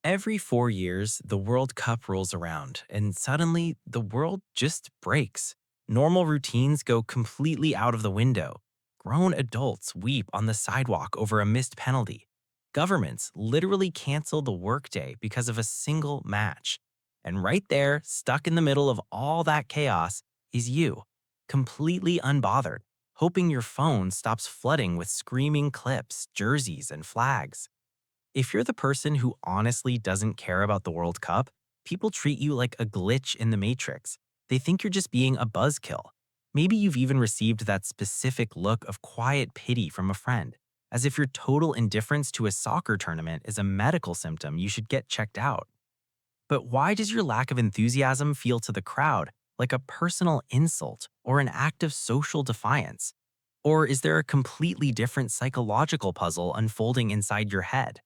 Every 4 years, the World Cup rolls around, and suddenly the world just breaks. Normal routines go completely out of the window. Grown adults weep on the sidewalk over a missed penalty. Governments literally cancel the workday because of a single match. And right there, stuck in the middle of all that chaos, is you, completely unbothered, hoping your phone stops flooding with screaming clips, jerseys, and flags. If you're the person who honestly doesn't care about the World Cup, people treat you like a glitch in the Matrix. They think you're just being a buzzkill. Maybe you've even received that specific look of quiet pity from a friend, as if your total indifference to a soccer tournament is a medical symptom you should get checked out. But why does your lack of enthusiasm feel to the crowd like a personal insult or an act of social defiance? Or is there a completely different psychological puzzle unfolding inside your head?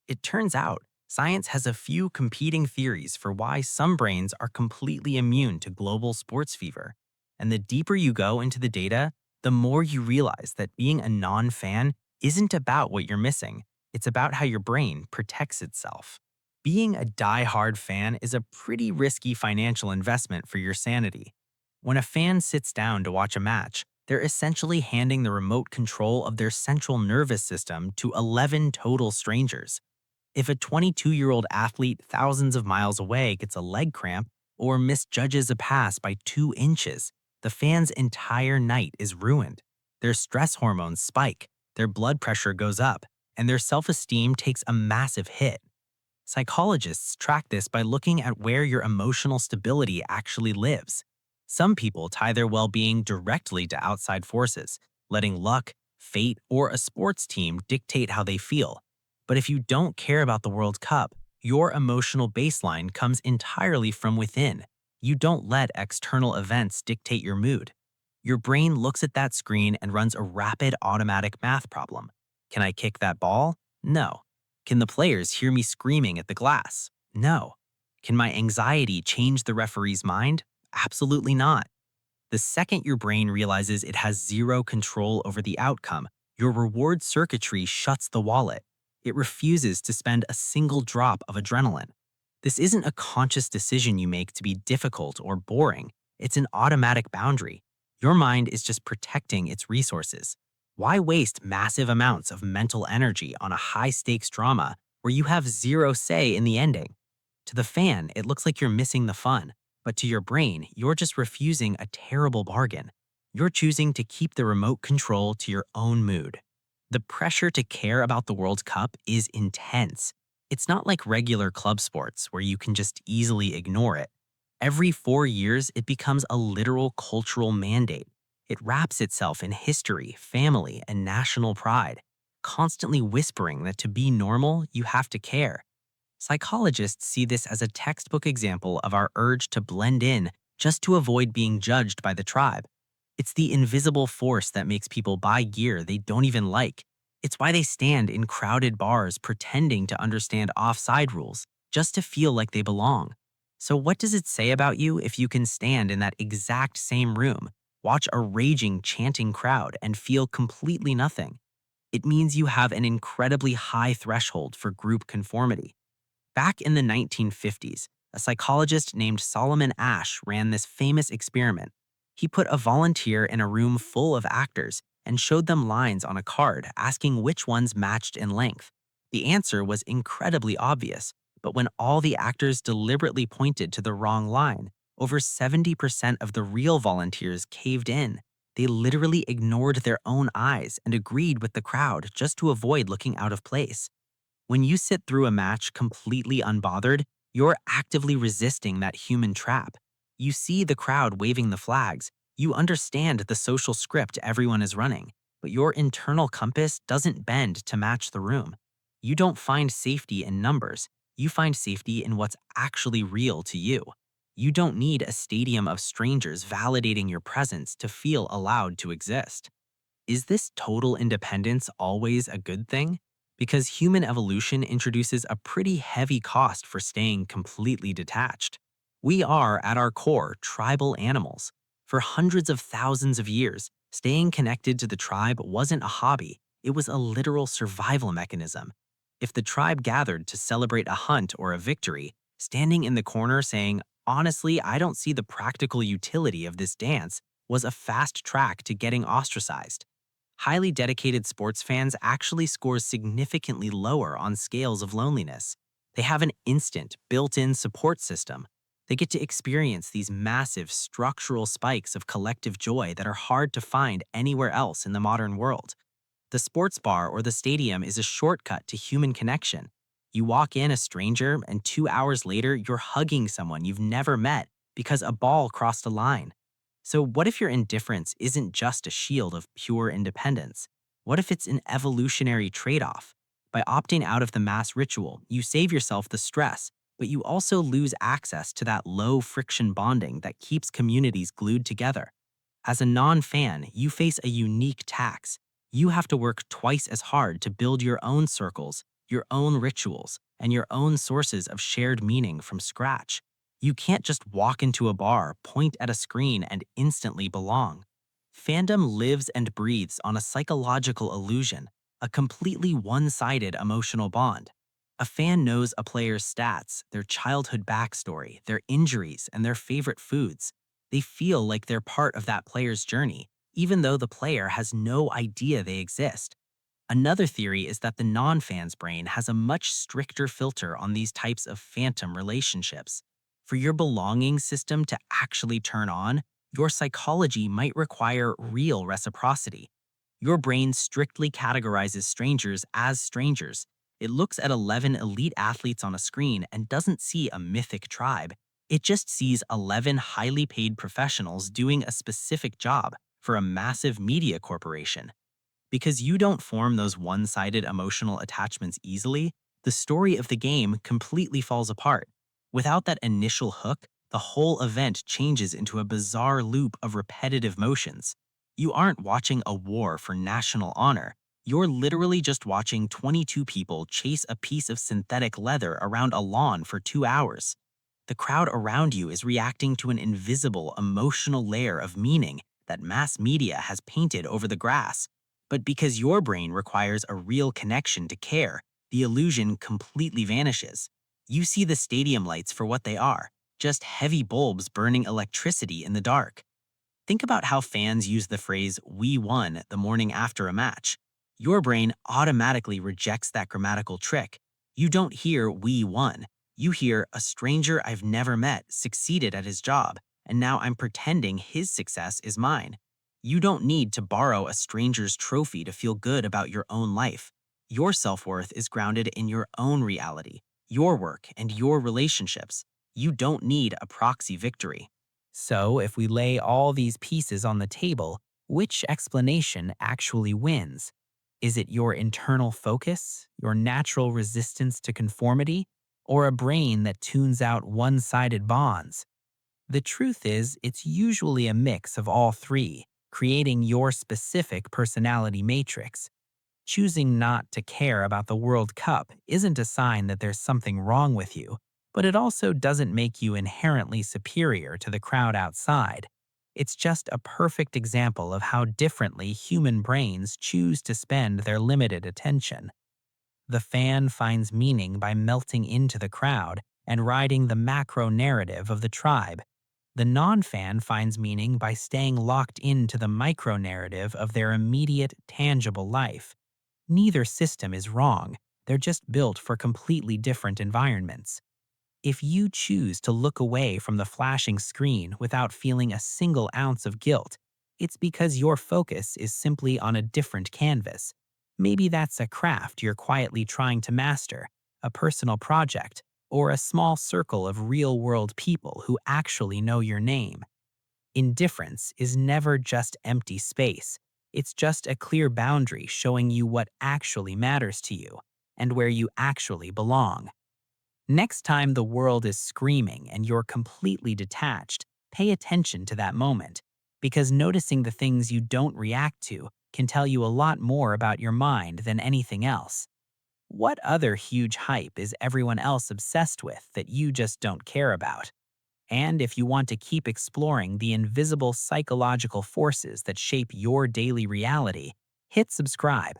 It turns out, science has a few competing theories for why some brains are completely immune to global sports fever. And the deeper you go into the data, the more you realize that being a non fan isn't about what you're missing, it's about how your brain protects itself. Being a die-hard fan is a pretty risky financial investment for your sanity. When a fan sits down to watch a match, they're essentially handing the remote control of their central nervous system to 11 total strangers. If a 22-year-old athlete thousands of miles away gets a leg cramp or misjudges a pass by 2 inches, the fan's entire night is ruined. Their stress hormones spike, their blood pressure goes up, and their self-esteem takes a massive hit. Psychologists track this by looking at where your emotional stability actually lives. Some people tie their well-being directly to outside forces, letting luck, fate, or a sports team dictate how they feel. But if you don't care about the World Cup, your emotional baseline comes entirely from within. You don't let external events dictate your mood. Your brain looks at that screen and runs a rapid automatic math problem. Can I kick that ball? No. Can the players hear me screaming at the glass? No. Can my anxiety change the referee's mind? Absolutely not. The second your brain realizes it has zero control over the outcome, your reward circuitry shuts the wallet. It refuses to spend a single drop of adrenaline. This isn't a conscious decision you make to be difficult or boring. It's an automatic boundary. Your mind is just protecting its resources. Why waste massive amounts of mental energy on a high-stakes drama where you have zero say in the ending? To the fan, it looks like you're missing the fun, but to your brain, you're just refusing a terrible bargain. You're choosing to keep the remote control to your own mood. The pressure to care about the World Cup is intense. It's not like regular club sports where you can just easily ignore it. Every 4 years, it becomes a literal cultural mandate. It wraps itself in history, family, and national pride, constantly whispering that to be normal, you have to care. Psychologists see this as a textbook example of our urge to blend in just to avoid being judged by the tribe. It's the invisible force that makes people buy gear they don't even like. It's why they stand in crowded bars pretending to understand offside rules just to feel like they belong. So, what does it say about you if you can stand in that exact same room, watch a raging, chanting crowd, and feel completely nothing? It means you have an incredibly high threshold for group conformity. Back in the 1950s, a psychologist named Solomon Asch ran this famous experiment. He put a volunteer in a room full of actors and showed them lines on a card asking which ones matched in length. The answer was incredibly obvious, but when all the actors deliberately pointed to the wrong line, over 70% of the real volunteers caved in. They literally ignored their own eyes and agreed with the crowd just to avoid looking out of place. When you sit through a match completely unbothered, you're actively resisting that human trap. You see the crowd waving the flags, you understand the social script everyone is running, but your internal compass doesn't bend to match the room. You don't find safety in numbers, you find safety in what's actually real to you. You don't need a stadium of strangers validating your presence to feel allowed to exist. Is this total independence always a good thing? Because human evolution introduces a pretty heavy cost for staying completely detached. We are, at our core, tribal animals. For hundreds of thousands of years, staying connected to the tribe wasn't a hobby, it was a literal survival mechanism. If the tribe gathered to celebrate a hunt or a victory, standing in the corner saying, "Honestly, I don't see the practical utility of this dance," was a fast track to getting ostracized. Highly dedicated sports fans actually score significantly lower on scales of loneliness. They have an instant, built in support system. They get to experience these massive structural spikes of collective joy that are hard to find anywhere else in the modern world. The sports bar or the stadium is a shortcut to human connection. You walk in a stranger, and 2 hours later, you're hugging someone you've never met because a ball crossed a line. So, what if your indifference isn't just a shield of pure independence? What if it's an evolutionary trade off? By opting out of the mass ritual, you save yourself the stress, but you also lose access to that low friction bonding that keeps communities glued together. As a non fan, you face a unique tax. You have to work twice as hard to build your own circles, your own rituals, and your own sources of shared meaning from scratch. You can't just walk into a bar, point at a screen, and instantly belong. Fandom lives and breathes on a psychological illusion, a completely one sided emotional bond. A fan knows a player's stats, their childhood backstory, their injuries, and their favorite foods. They feel like they're part of that player's journey, even though the player has no idea they exist. Another theory is that the non fan's brain has a much stricter filter on these types of phantom relationships. For your belonging system to actually turn on, your psychology might require real reciprocity. Your brain strictly categorizes strangers as strangers. It looks at 11 elite athletes on a screen and doesn't see a mythic tribe. It just sees 11 highly paid professionals doing a specific job for a massive media corporation. Because you don't form those one sided emotional attachments easily, the story of the game completely falls apart. Without that initial hook, the whole event changes into a bizarre loop of repetitive motions. You aren't watching a war for national honor. You're literally just watching 22 people chase a piece of synthetic leather around a lawn for 2 hours. The crowd around you is reacting to an invisible emotional layer of meaning that mass media has painted over the grass. But because your brain requires a real connection to care, the illusion completely vanishes. You see the stadium lights for what they are, just heavy bulbs burning electricity in the dark. Think about how fans use the phrase, "we won," the morning after a match. Your brain automatically rejects that grammatical trick. You don't hear, "we won." You hear, "a stranger I've never met succeeded at his job, and now I'm pretending his success is mine." You don't need to borrow a stranger's trophy to feel good about your own life. Your self worth is grounded in your own reality, your work, and your relationships. You don't need a proxy victory. So, if we lay all these pieces on the table, which explanation actually wins? Is it your internal focus, your natural resistance to conformity, or a brain that tunes out one sided bonds? The truth is, it's usually a mix of all three, creating your specific personality matrix. Choosing not to care about the World Cup isn't a sign that there's something wrong with you, but it also doesn't make you inherently superior to the crowd outside. It's just a perfect example of how differently human brains choose to spend their limited attention. The fan finds meaning by melting into the crowd and riding the macro narrative of the tribe. The non fan finds meaning by staying locked into the micro narrative of their immediate, tangible life. Neither system is wrong, they're just built for completely different environments. If you choose to look away from the flashing screen without feeling a single ounce of guilt, it's because your focus is simply on a different canvas. Maybe that's a craft you're quietly trying to master, a personal project, or a small circle of real world people who actually know your name. Indifference is never just empty space. It's just a clear boundary showing you what actually matters to you and where you actually belong. Next time the world is screaming and you're completely detached, pay attention to that moment, because noticing the things you don't react to can tell you a lot more about your mind than anything else. What other huge hype is everyone else obsessed with that you just don't care about? And if you want to keep exploring the invisible psychological forces that shape your daily reality, hit subscribe